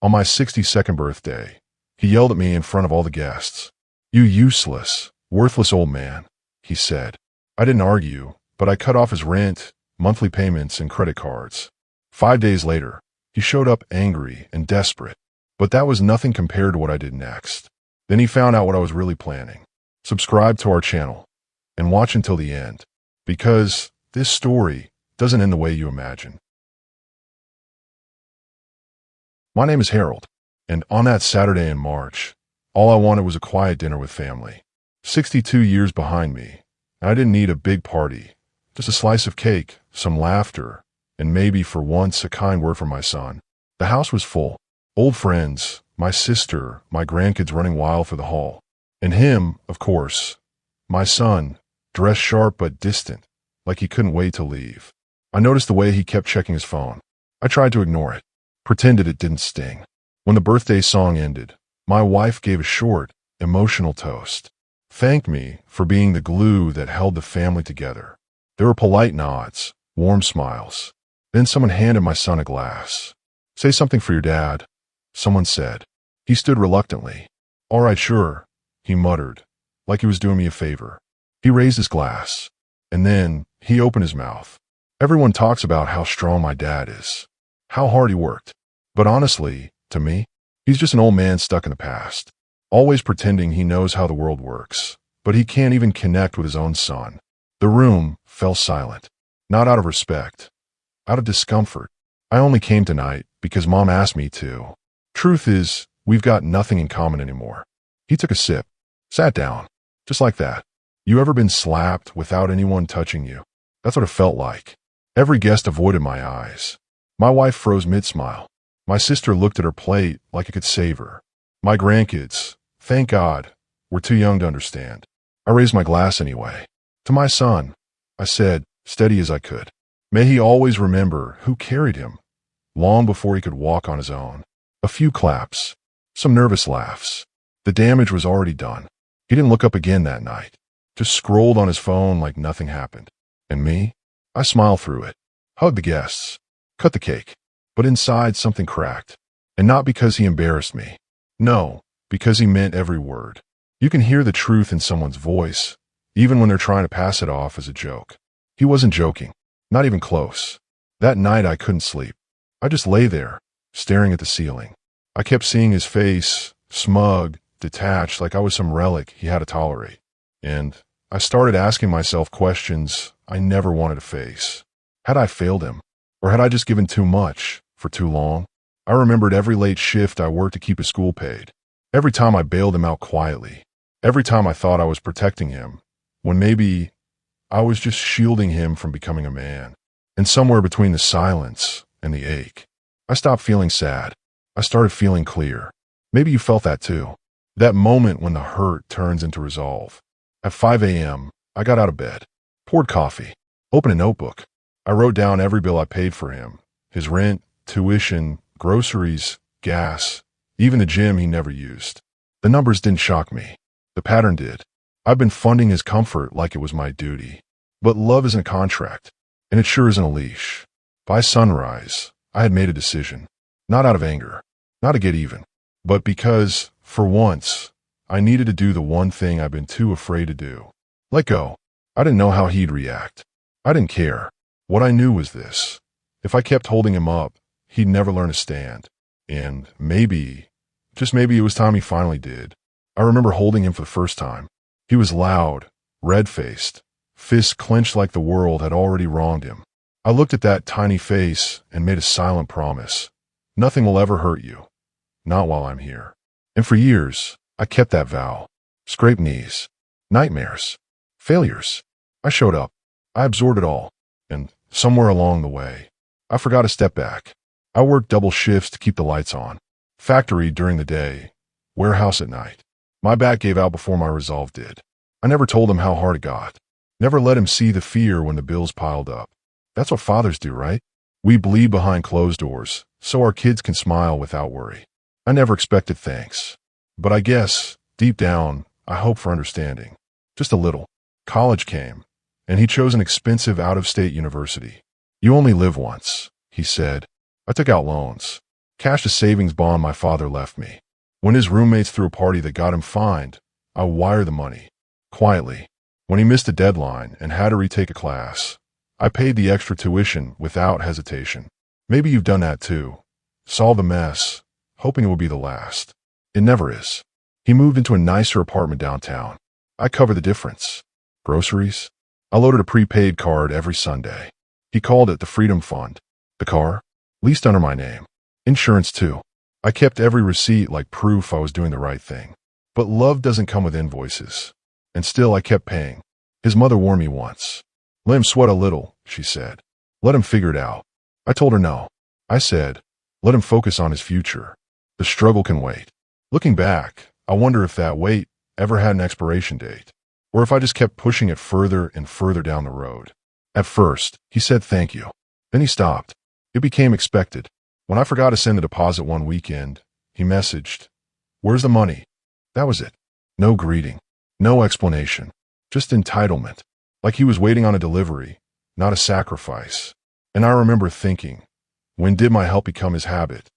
On my 62nd birthday, he yelled at me in front of all the guests. "You useless, worthless old man," he said. I didn't argue, but I cut off his rent, monthly payments, and credit cards. 5 days later, he showed up angry and desperate, but that was nothing compared to what I did next. Then he found out what I was really planning. Subscribe to our channel and watch until the end, because this story doesn't end the way you imagine. My name is Harold, and on that Saturday in March, all I wanted was a quiet dinner with family. 62 years behind me, and I didn't need a big party, just a slice of cake, some laughter, and maybe for once a kind word from my son. The house was full. Old friends, my sister, my grandkids running wild for the hall. And him, of course, my son, dressed sharp but distant, like he couldn't wait to leave. I noticed the way he kept checking his phone. I tried to ignore it, pretended it didn't sting. When the birthday song ended, my wife gave a short, emotional toast. Thanked me for being the glue that held the family together. There were polite nods, warm smiles. Then someone handed my son a glass. "Say something for your dad," someone said. He stood reluctantly. "All right, sure," he muttered, like he was doing me a favor. He raised his glass, and then he opened his mouth. Everyone talks about how strong my dad is, how hard he worked. But honestly, to me, he's just an old man stuck in the past, always pretending he knows how the world works, but he can't even connect with his own son. The room fell silent, not out of respect, out of discomfort. I only came tonight because Mom asked me to. Truth is, we've got nothing in common anymore. He took a sip, sat down, just like that. You ever been slapped without anyone touching you? That's what it felt like. Every guest avoided my eyes. My wife froze mid-smile. My sister looked at her plate like it could save her. My grandkids, thank God, were too young to understand. I raised my glass anyway. To my son, I said, steady as I could, may he always remember who carried him, long before he could walk on his own. A few claps, some nervous laughs. The damage was already done. He didn't look up again that night, just scrolled on his phone like nothing happened. And me? I smiled through it, hugged the guests, cut the cake. But inside something cracked. And not because he embarrassed me. No, because he meant every word. You can hear the truth in someone's voice, even when they're trying to pass it off as a joke. He wasn't joking, not even close. That night I couldn't sleep. I just lay there, staring at the ceiling. I kept seeing his face, smug, detached, like I was some relic he had to tolerate. And I started asking myself questions I never wanted to face. Had I failed him? Or had I just given too much for too long? I remembered every late shift I worked to keep his school paid. Every time I bailed him out quietly. Every time I thought I was protecting him, when maybe I was just shielding him from becoming a man. And somewhere between the silence and the ache, I stopped feeling sad. I started feeling clear. Maybe you felt that too. That moment when the hurt turns into resolve. At 5 a.m., I got out of bed, poured coffee, opened a notebook. I wrote down every bill I paid for him, his rent, tuition, groceries, gas, even the gym he never used. The numbers didn't shock me. The pattern did. I've been funding his comfort like it was my duty. But love isn't a contract, and it sure isn't a leash. By sunrise, I had made a decision. Not out of anger, not to get even, but because, for once, I needed to do the one thing I've been too afraid to do. Let go. I didn't know how he'd react. I didn't care. What I knew was this. If I kept holding him up, he'd never learn to stand. And maybe, just maybe it was time he finally did. I remember holding him for the first time. He was loud, red-faced, fists clenched like the world had already wronged him. I looked at that tiny face and made a silent promise. Nothing will ever hurt you. Not while I'm here. And for years, I kept that vow. Scraped knees, nightmares, failures. I showed up. I absorbed it all. And somewhere along the way, I forgot to step back. I worked double shifts to keep the lights on. Factory during the day, warehouse at night. My back gave out before my resolve did. I never told him how hard it got. Never let him see the fear when the bills piled up. That's what fathers do, right? We bleed behind closed doors, so our kids can smile without worry. I never expected thanks. But I guess, deep down, I hoped for understanding. Just a little. College came, and he chose an expensive out-of-state university. You only live once, he said. I took out loans. Cashed a savings bond my father left me. When his roommates threw a party that got him fined, I wired the money. Quietly. When he missed a deadline and had to retake a class, I paid the extra tuition without hesitation. Maybe you've done that too. Solved a mess, hoping it will be the last. It never is. He moved into a nicer apartment downtown. I cover the difference. Groceries? I loaded a prepaid card every Sunday. He called it the Freedom Fund. The car? Leased under my name. Insurance too. I kept every receipt like proof I was doing the right thing. But love doesn't come with invoices. And still I kept paying. His mother warned me once. Let him sweat a little, she said. Let him figure it out. I told her no. I said, let him focus on his future. The struggle can wait. Looking back, I wonder if that wait ever had an expiration date, or if I just kept pushing it further and further down the road. At first, he said thank you. Then he stopped. It became expected. When I forgot to send a deposit one weekend, he messaged, "Where's the money?" That was it. No greeting. No explanation. Just entitlement. Like he was waiting on a delivery, not a sacrifice. And I remember thinking, when did my help become his habit?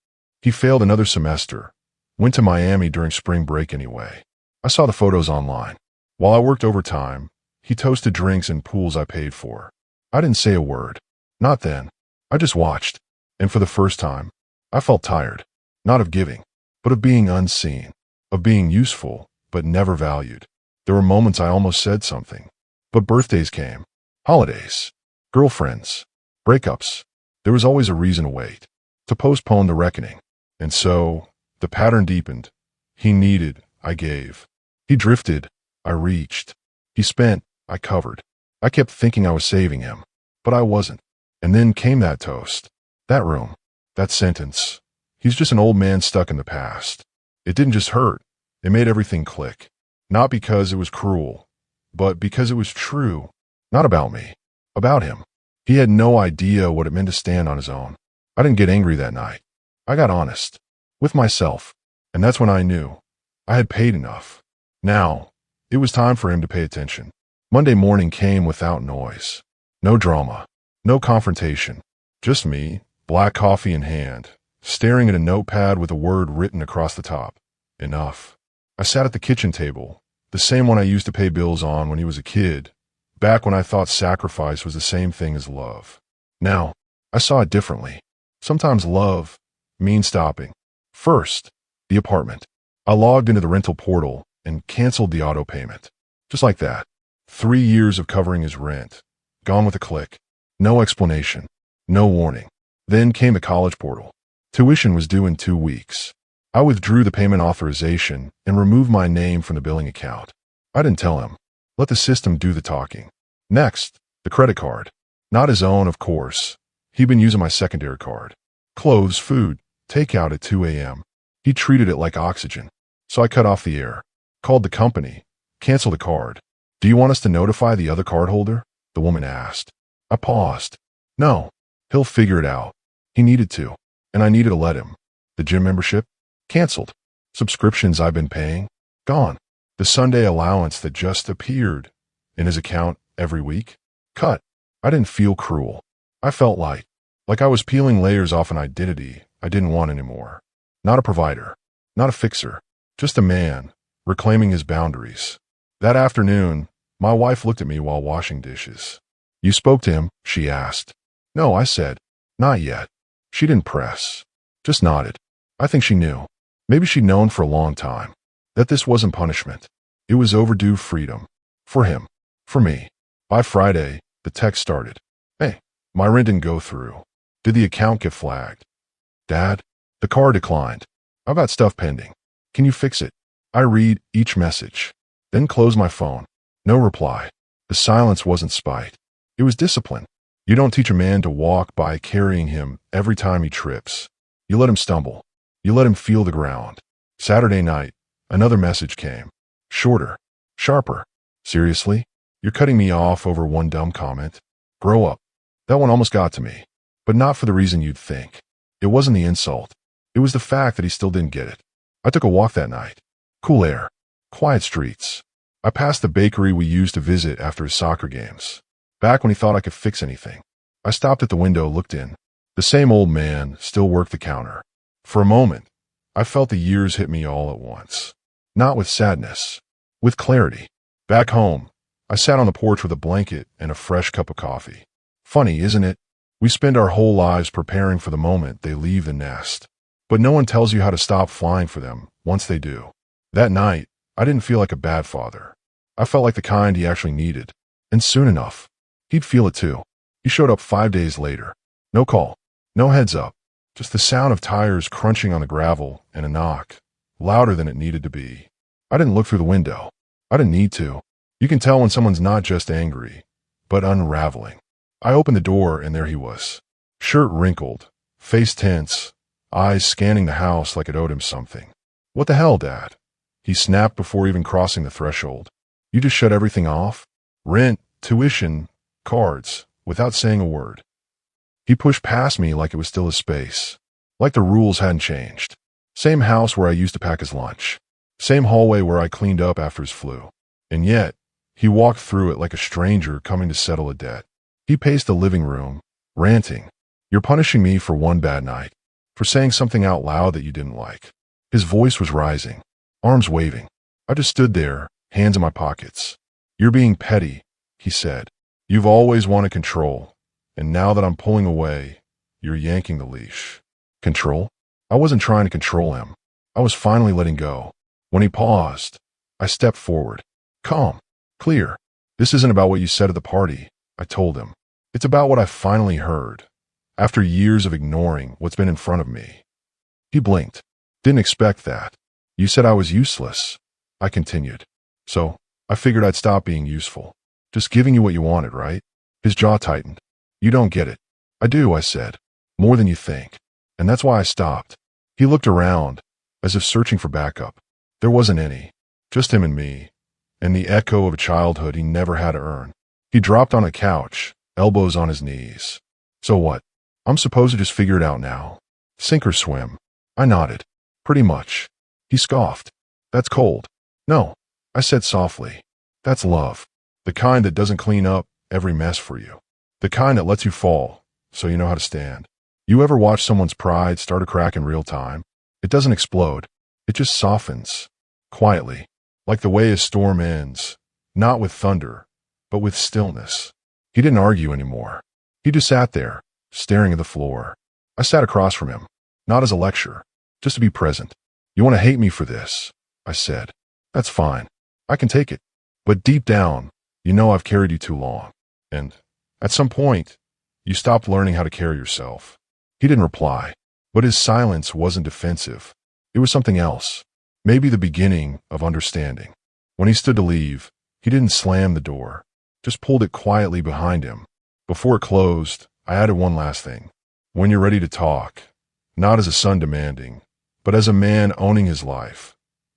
He failed another semester. Went to Miami during spring break anyway. I saw the photos online. While I worked overtime, he toasted drinks in pools I paid for. I didn't say a word. Not then. I just watched. And for the first time, I felt tired. Not of giving, but of being unseen. Of being useful, but never valued. There were moments I almost said something. But birthdays came. Holidays. Girlfriends. Breakups. There was always a reason to wait. To postpone the reckoning. And so, the pattern deepened. He needed, I gave. He drifted, I reached. He spent, I covered. I kept thinking I was saving him. But I wasn't. And then came that toast. That room. That sentence. He's just an old man stuck in the past. It didn't just hurt. It made everything click. Not because it was cruel, but because it was true. Not about me. About him. He had no idea what it meant to stand on his own. I didn't get angry that night. I got honest. With myself. And that's when I knew. I had paid enough. Now, it was time for him to pay attention. Monday morning came without noise. No drama. No confrontation. Just me, black coffee in hand, staring at a notepad with a word written across the top. Enough. I sat at the kitchen table, the same one I used to pay bills on when he was a kid, back when I thought sacrifice was the same thing as love. Now, I saw it differently. Sometimes love means stopping. First, the apartment. I logged into the rental portal and canceled the auto payment. Just like that. 3 years of covering his rent. Gone with a click. No explanation. No warning. Then came the college portal. Tuition was due in 2 weeks. I withdrew the payment authorization and removed my name from the billing account. I didn't tell him. Let the system do the talking. Next, the credit card. Not his own, of course. He'd been using my secondary card. Clothes, food, takeout at 2 a.m. He treated it like oxygen. So I cut off the air. Called the company. Canceled the card. Do you want us to notify the other cardholder? The woman asked. I paused. No. He'll figure it out. He needed to. And I needed to let him. The gym membership? Canceled. Subscriptions I've been paying? Gone. The Sunday allowance that just appeared in his account every week? Cut. I didn't feel cruel. I felt light. Like I was peeling layers off an identity I didn't want anymore. Not a provider. Not a fixer. Just a man, reclaiming his boundaries. That afternoon, my wife looked at me while washing dishes. You spoke to him? She asked. No, I said. Not yet. She didn't press. Just nodded. I think she knew. Maybe she'd known for a long time. That this wasn't punishment. It was overdue freedom. For him. For me. By Friday, the text started. Hey, my rent didn't go through. Did the account get flagged? Dad? The car declined. I've got stuff pending. Can you fix it? I read each message. Then close my phone. No reply. The silence wasn't spite. It was discipline. You don't teach a man to walk by carrying him every time he trips. You let him stumble. You let him feel the ground. Saturday night, another message came. Shorter. Sharper. Seriously? You're cutting me off over one dumb comment? Grow up. That one almost got to me. But not for the reason you'd think. It wasn't the insult. It was the fact that he still didn't get it. I took a walk that night. Cool air. Quiet streets. I passed the bakery we used to visit after his soccer games. Back when he thought I could fix anything. I stopped at the window, looked in. The same old man still worked the counter. For a moment, I felt the years hit me all at once. Not with sadness, with clarity. Back home, I sat on the porch with a blanket and a fresh cup of coffee. Funny, isn't it? We spend our whole lives preparing for the moment they leave the nest. But no one tells you how to stop flying for them once they do. That night, I didn't feel like a bad father. I felt like the kind he actually needed. And soon enough, he'd feel it too. He showed up 5 days later. No call, no heads up, just the sound of tires crunching on the gravel and a knock, louder than it needed to be. I didn't look through the window. I didn't need to. You can tell when someone's not just angry, but unraveling. I opened the door and there he was. Shirt wrinkled, face tense, eyes scanning the house like it owed him something. What the hell, Dad? He snapped before even crossing the threshold. You just shut everything off? Rent, tuition, cards, without saying a word. He pushed past me like it was still his space, like the rules hadn't changed. Same house where I used to pack his lunch. Same hallway where I cleaned up after his flu. And yet, he walked through it like a stranger coming to settle a debt. He paced the living room, ranting, "You're punishing me for one bad night, for saying something out loud that you didn't like." His voice was rising, arms waving. I just stood there, hands in my pockets. "You're being petty," he said. "You've always wanted control, and now that I'm pulling away, you're yanking the leash." Control? I wasn't trying to control him. I was finally letting go. When he paused, I stepped forward. Calm, clear. "This isn't about what you said at the party," I told him. "It's about what I finally heard, after years of ignoring what's been in front of me." He blinked. "Didn't expect that. You said I was useless," I continued. "So, I figured I'd stop being useful. Just giving you what you wanted, right?" His jaw tightened. "You don't get it." "I do," I said. "More than you think. And that's why I stopped." He looked around, as if searching for backup. There wasn't any. Just him and me, and the echo of a childhood he never had to earn. He dropped on a couch, elbows on his knees. "So what? I'm supposed to just figure it out now? Sink or swim?" I nodded. "Pretty much." He scoffed. "That's cold." "No," I said softly. "That's love. The kind that doesn't clean up every mess for you. The kind that lets you fall, so you know how to stand. You ever watch someone's pride start a crack in real time? It doesn't explode. It just softens. Quietly. Like the way a storm ends. Not with thunder, but with stillness." He didn't argue anymore. He just sat there, staring at the floor. I sat across from him. Not as a lecture, just to be present. "You want to hate me for this," I said. "That's fine. I can take it. But deep down, you know I've carried you too long. And, at some point, you stopped learning how to carry yourself." He didn't reply, but his silence wasn't defensive. It was something else. Maybe the beginning of understanding. When he stood to leave, he didn't slam the door, just pulled it quietly behind him. Before it closed, I added one last thing. "When you're ready to talk, not as a son demanding, but as a man owning his life,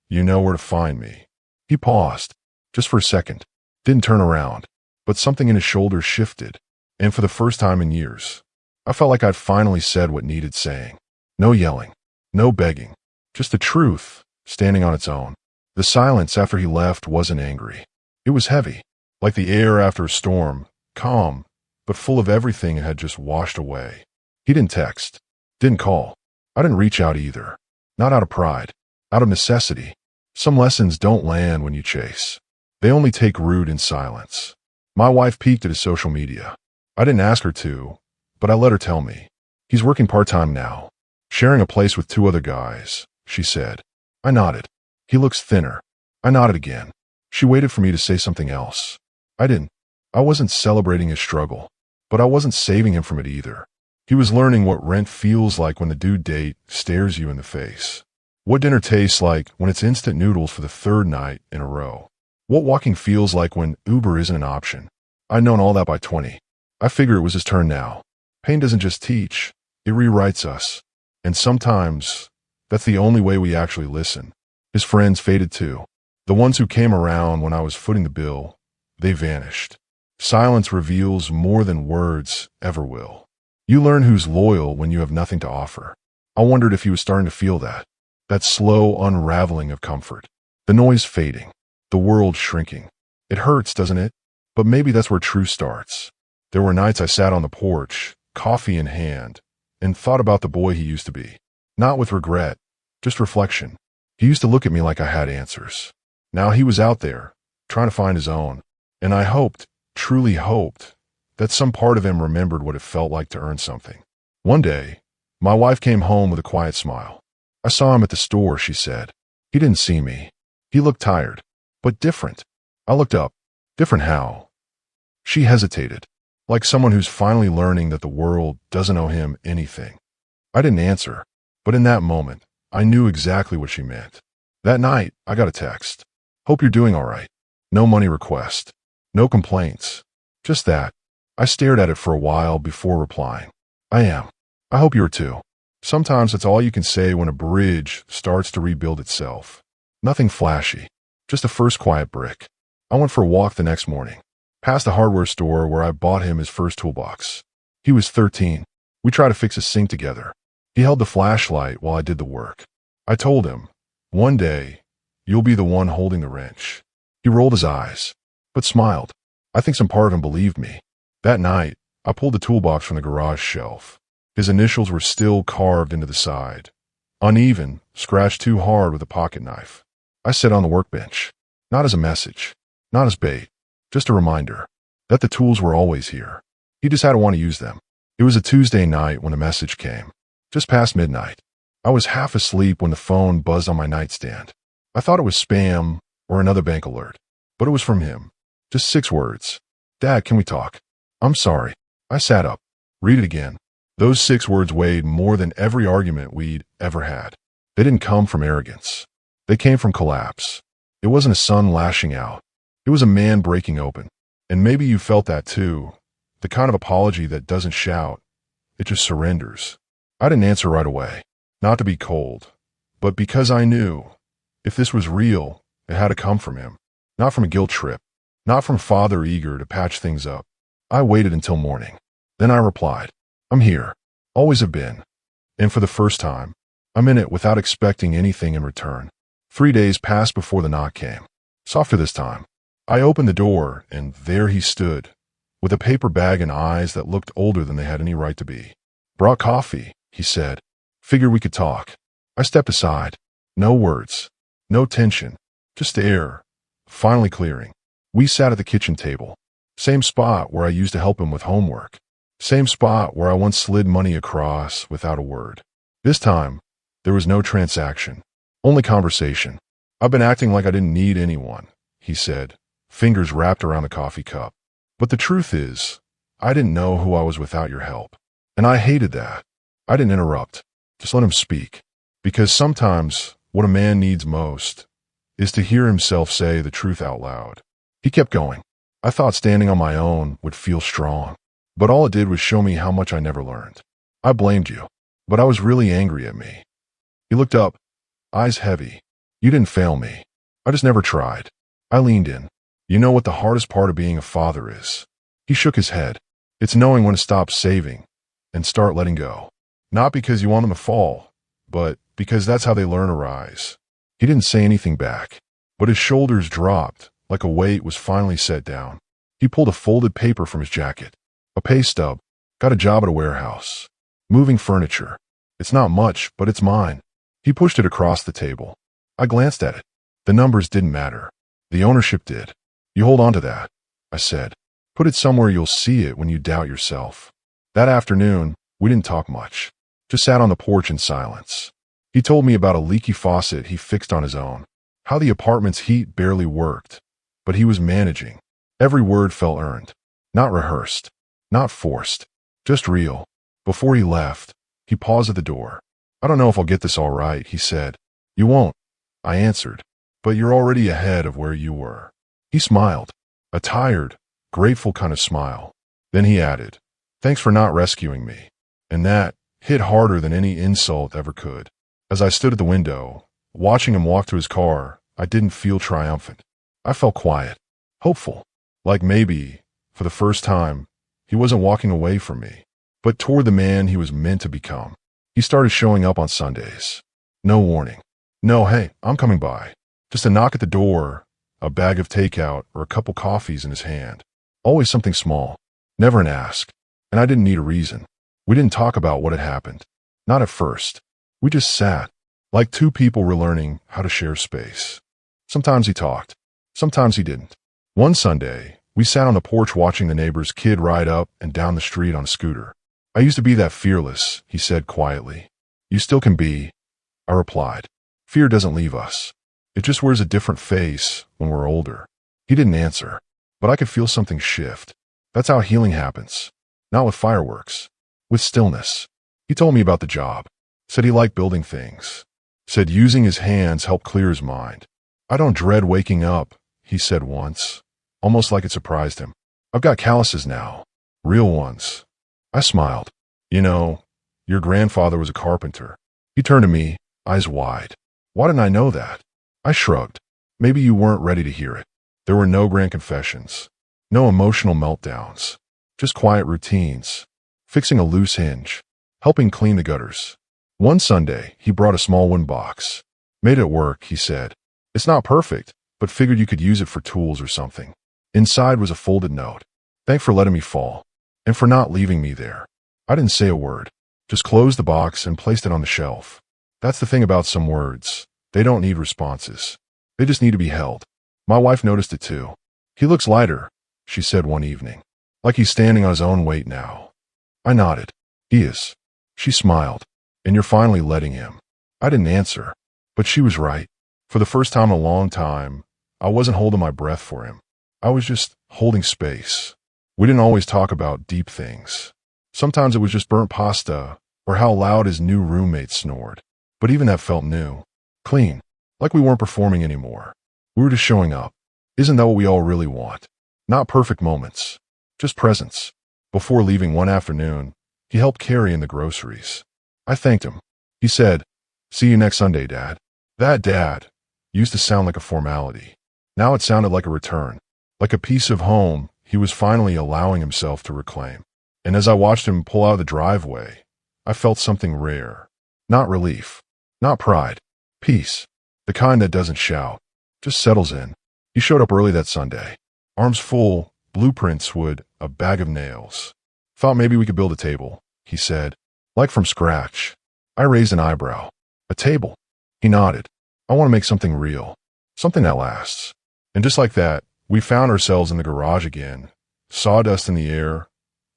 you know where to find me." He paused, just for a second, didn't turn around, but something in his shoulders shifted, and for the first time in years, I felt like I'd finally said what needed saying. No yelling, no begging, just the truth, standing on its own. The silence after he left wasn't angry. It was heavy, like the air after a storm, calm, but full of everything it had just washed away. He didn't text, didn't call. I didn't reach out either. Not out of pride, out of necessity. Some lessons don't land when you chase. They only take root in silence. My wife peeked at his social media. I didn't ask her to, but I let her tell me. "He's working part-time now, sharing a place with 2 other guys," she said. I nodded. "He looks thinner." I nodded again. She waited for me to say something else. I didn't. I wasn't celebrating his struggle, but I wasn't saving him from it either. He was learning what rent feels like when the due date stares you in the face. What dinner tastes like when it's instant noodles for the 3rd night in a row. What walking feels like when Uber isn't an option. I'd known all that by 20. I figured it was his turn now. Pain doesn't just teach, it rewrites us. And sometimes, that's the only way we actually listen. His friends faded too. The ones who came around when I was footing the bill, they vanished. Silence reveals more than words ever will. You learn who's loyal when you have nothing to offer. I wondered if he was starting to feel that slow unraveling of comfort. The noise fading, the world shrinking. It hurts, doesn't it? But maybe that's where truth starts. There were nights I sat on the porch, coffee in hand, and thought about the boy he used to be. Not with regret, just reflection. He used to look at me like I had answers. Now he was out there, trying to find his own. And I hoped, truly hoped, that some part of him remembered what it felt like to earn something. One day, my wife came home with a quiet smile. I saw him at the store, she said. He didn't see me. He looked tired, but different. I looked up. Different how? She hesitated, like someone who's finally learning that the world doesn't owe him anything. I didn't answer, but in that moment, I knew exactly what she meant. That night, I got a text. Hope you're doing all right. No money request. No complaints. Just that. I stared at it for a while before replying. I am. I hope you are too. Sometimes that's all you can say when a bridge starts to rebuild itself. Nothing flashy. Just a first quiet brick. I went for a walk the next morning, past the hardware store where I bought him his first toolbox. He was 13. We tried to fix a sink together. He held the flashlight while I did the work. I told him, one day, you'll be the one holding the wrench. He rolled his eyes, but smiled. I think some part of him believed me. That night, I pulled the toolbox from the garage shelf. His initials were still carved into the side. Uneven, scratched too hard with a pocket knife. I sat on the workbench, not as a message, not as bait, just a reminder that the tools were always here. He just had to want to use them. It was a Tuesday night when a message came, just past midnight. I was half asleep when the phone buzzed on my nightstand. I thought it was spam or another bank alert, but it was from him. Just 6 words. Dad, can we talk? I'm sorry. I sat up. Read it again. Those 6 words weighed more than every argument we'd ever had. They didn't come from arrogance. They came from collapse. It wasn't a son lashing out. It was a man breaking open. And maybe you felt that too. The kind of apology that doesn't shout. It just surrenders. I didn't answer right away. Not to be cold, but because I knew if this was real, it had to come from him. Not from a guilt trip. Not from father eager to patch things up. I waited until morning. Then I replied, I'm here. Always have been. And for the first time, I'm in it without expecting anything in return. 3 days passed before the knock came. Softer this time. I opened the door, and there he stood, with a paper bag and eyes that looked older than they had any right to be. Brought coffee, he said. Figured we could talk. I stepped aside. No words. No tension. Just air. Finally clearing. We sat at the kitchen table. Same spot where I used to help him with homework. Same spot where I once slid money across without a word. This time, there was no transaction. Only conversation. I've been acting like I didn't need anyone, he said, fingers wrapped around the coffee cup. But the truth is, I didn't know who I was without your help. And I hated that. I didn't interrupt. Just let him speak. Because sometimes what a man needs most is to hear himself say the truth out loud. He kept going. I thought standing on my own would feel strong. But all it did was show me how much I never learned. I blamed you, but I was really angry at me. He looked up, eyes heavy. You didn't fail me. I just never tried. I leaned in. You know what the hardest part of being a father is? He shook his head. It's knowing when to stop saving and start letting go. Not because you want them to fall, but because that's how they learn to rise. He didn't say anything back, but his shoulders dropped like a weight was finally set down. He pulled a folded paper from his jacket. A pay stub. Got a job at a warehouse. Moving furniture. It's not much, but it's mine. He pushed it across the table. I glanced at it. The numbers didn't matter. The ownership did. You hold on to that, I said. Put it somewhere you'll see it when you doubt yourself. That afternoon, we didn't talk much. Just sat on the porch in silence. He told me about a leaky faucet he fixed on his own. How the apartment's heat barely worked. But he was managing. Every word felt earned. Not rehearsed. Not forced. Just real. Before he left, he paused at the door. I don't know if I'll get this all right, he said. You won't, I answered. But you're already ahead of where you were. He smiled. A tired, grateful kind of smile. Then he added, thanks for not rescuing me. And that hit harder than any insult ever could. As I stood at the window, watching him walk to his car, I didn't feel triumphant. I felt quiet, hopeful, like maybe, for the first time, he wasn't walking away from me, but toward the man he was meant to become. He started showing up on Sundays. No warning. No, hey, I'm coming by. Just a knock at the door, a bag of takeout, or a couple coffees in his hand. Always something small. Never an ask. And I didn't need a reason. We didn't talk about what had happened. Not at first. We just sat, like two people relearning how to share space. Sometimes he talked. Sometimes he didn't. One Sunday, we sat on the porch watching the neighbor's kid ride up and down the street on a scooter. "I used to be that fearless," he said quietly. "You still can be," I replied. "Fear doesn't leave us. It just wears a different face when we're older." He didn't answer, but I could feel something shift. That's how healing happens. Not with fireworks, with stillness. He told me about the job. Said he liked building things. Said using his hands helped clear his mind. "I don't dread waking up," he said once, almost like it surprised him. "I've got calluses now. Real ones." I smiled. "You know, your grandfather was a carpenter." He turned to me, eyes wide. "Why didn't I know that?" I shrugged. "Maybe you weren't ready to hear it." There were no grand confessions, no emotional meltdowns, just quiet routines, fixing a loose hinge, helping clean the gutters. One Sunday, he brought a small wooden box. "Made it work," he said. "It's not perfect, but figured you could use it for tools or something." Inside was a folded note. "Thanks for letting me fall, and for not leaving me there." I didn't say a word, just closed the box and placed it on the shelf. That's the thing about some words. They don't need responses. They just need to be held. My wife noticed it too. "He looks lighter," she said one evening. "Like he's standing on his own weight now." I nodded. "He is." She smiled. "And you're finally letting him." I didn't answer, but she was right. For the first time in a long time, I wasn't holding my breath for him. I was just holding space. We didn't always talk about deep things. Sometimes it was just burnt pasta or how loud his new roommate snored. But even that felt new. Clean. Like we weren't performing anymore. We were just showing up. Isn't that what we all really want? Not perfect moments. Just presence. Before leaving one afternoon, he helped carry in the groceries. I thanked him. He said, "See you next Sunday, Dad." That "dad" used to sound like a formality. Now it sounded like a return. Like a piece of home he was finally allowing himself to reclaim. And as I watched him pull out of the driveway, I felt something rare. Not relief. Not pride. Peace. The kind that doesn't shout. Just settles in. He showed up early that Sunday. Arms full, blueprints, wood, a bag of nails. "Thought maybe we could build a table," he said. "Like from scratch." I raised an eyebrow. "A table?" He nodded. "I want to make something real. Something that lasts." And just like that, we found ourselves in the garage again. Sawdust in the air,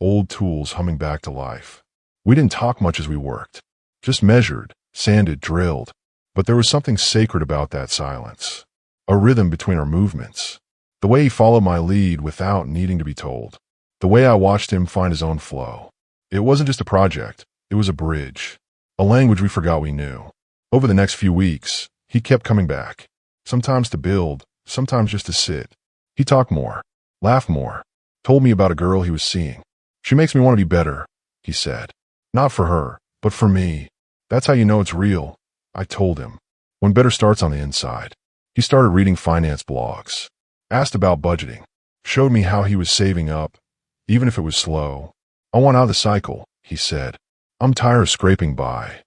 old tools humming back to life. We didn't talk much as we worked. Just measured, sanded, drilled. But there was something sacred about that silence. A rhythm between our movements. The way he followed my lead without needing to be told. The way I watched him find his own flow. It wasn't just a project. It was a bridge. A language we forgot we knew. Over the next few weeks, he kept coming back. Sometimes to build, sometimes just to sit. He talked more, laughed more, told me about a girl he was seeing. "She makes me want to be better," he said. "Not for her, but for me." "That's how you know it's real," I told him. "When better starts on the inside." He started reading finance blogs. Asked about budgeting. Showed me how he was saving up, even if it was slow. "I want out of the cycle," he said. "I'm tired of scraping by."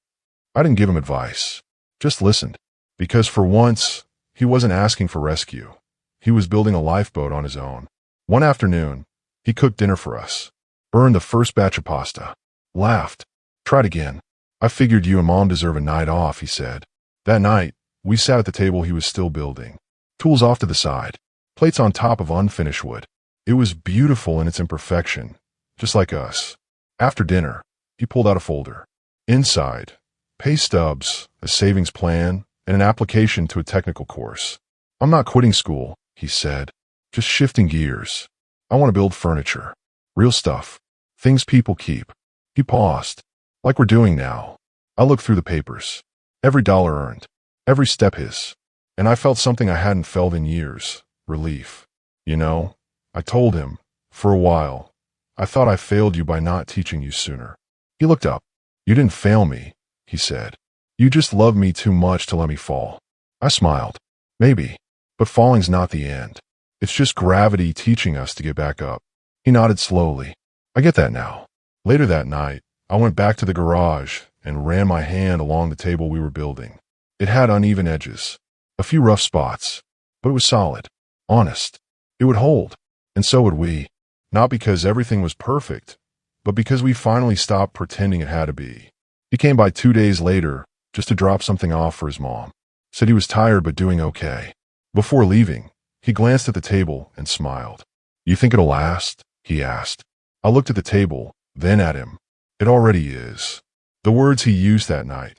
I didn't give him advice. Just listened. Because for once, he wasn't asking for rescue. He was building a lifeboat on his own. One afternoon, he cooked dinner for us. Burned the first batch of pasta. Laughed. "Tried again. I figured you and Mom deserve a night off," he said. That night, we sat at the table he was still building. Tools off to the side. Plates on top of unfinished wood. It was beautiful in its imperfection, just like us. After dinner, he pulled out a folder. Inside, pay stubs, a savings plan, and an application to a technical course. "I'm not quitting school," he said. "Just shifting gears. I want to build furniture. Real stuff. Things people keep." He paused. "Like we're doing now." I looked through the papers. Every dollar earned. Every step his. And I felt something I hadn't felt in years. Relief. "You know," I told him, "for a while, I thought I failed you by not teaching you sooner." He looked up. "You didn't fail me," he said. "You just loved me too much to let me fall." I smiled. "Maybe. But falling's not the end. It's just gravity teaching us to get back up." He nodded slowly. "I get that now." Later that night, I went back to the garage and ran my hand along the table we were building. It had uneven edges, a few rough spots, but it was solid, honest. It would hold, and so would we. Not because everything was perfect, but because we finally stopped pretending it had to be. He came by 2 days later, just to drop something off for his mom. Said he was tired but doing okay. Before leaving, he glanced at the table and smiled. You think it'll last? He asked. I looked at the table, then at him. It already is. The words he used that night,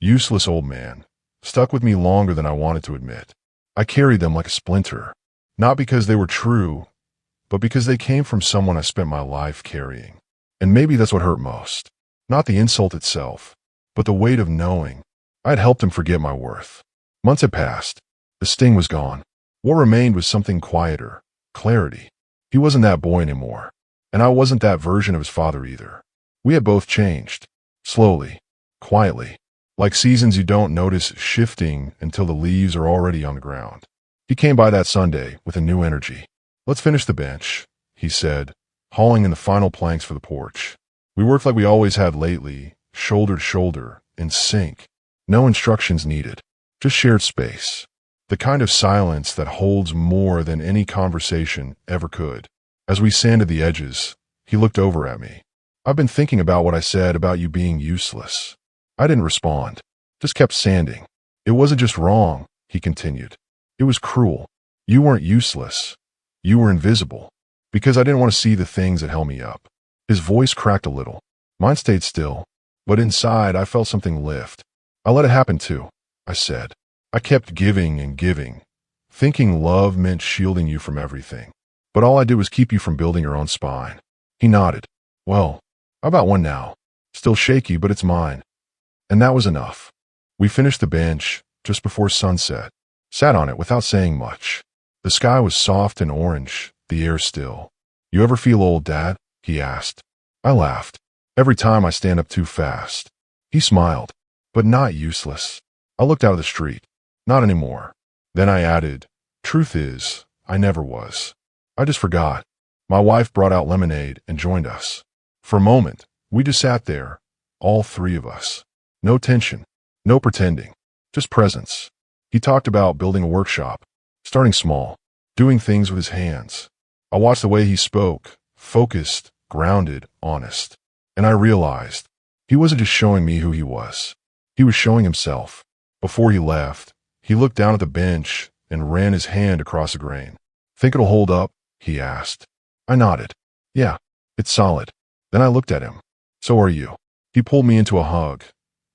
useless old man, stuck with me longer than I wanted to admit. I carried them like a splinter, not because they were true, but because they came from someone I spent my life carrying. And maybe that's what hurt most. Not the insult itself, but the weight of knowing I had helped him forget my worth. Months had passed. The sting was gone. What remained was something quieter, clarity. He wasn't that boy anymore, and I wasn't that version of his father either. We had both changed, slowly, quietly, like seasons you don't notice shifting until the leaves are already on the ground. He came by that Sunday with a new energy. Let's finish the bench, he said, hauling in the final planks for the porch. We worked like we always had lately, shoulder to shoulder, in sync. No instructions needed, just shared space. The kind of silence that holds more than any conversation ever could. As we sanded the edges, he looked over at me. I've been thinking about what I said about you being useless. I didn't respond, just kept sanding. It wasn't just wrong, he continued. It was cruel. You weren't useless. You were invisible. Because I didn't want to see the things that held me up. His voice cracked a little. Mine stayed still, but inside I felt something lift. I let it happen too, I said. I kept giving and giving, thinking love meant shielding you from everything. But all I did was keep you from building your own spine. He nodded. Well, how about one now? Still shaky, but it's mine. And that was enough. We finished the bench just before sunset, sat on it without saying much. The sky was soft and orange, the air still. You ever feel old, Dad? He asked. I laughed. Every time I stand up too fast. He smiled, but not useless. I looked out of the street. Not anymore. Then I added, truth is, I never was. I just forgot. My wife brought out lemonade and joined us. For a moment, we just sat there, all three of us. No tension, no pretending, just presence. He talked about building a workshop, starting small, doing things with his hands. I watched the way he spoke, focused, grounded, honest. And I realized he wasn't just showing me who he was. He was showing himself. Before he left, he looked down at the bench and ran his hand across the grain. Think it'll hold up? He asked. I nodded. Yeah, it's solid. Then I looked at him. So are you. He pulled me into a hug.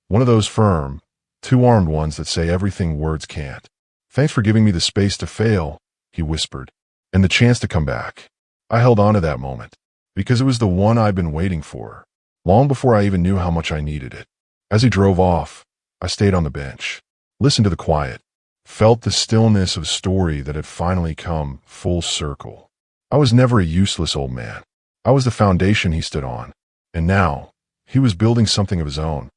One of those firm, two-armed ones that say everything words can't. Thanks for giving me the space to fail, he whispered, and the chance to come back. I held on to that moment, because it was the one I'd been waiting for, long before I even knew how much I needed it. As he drove off, I stayed on the bench, listened to the quiet, felt the stillness of a story that had finally come full circle. I was never a useless old man. I was the foundation he stood on, and now he was building something of his own.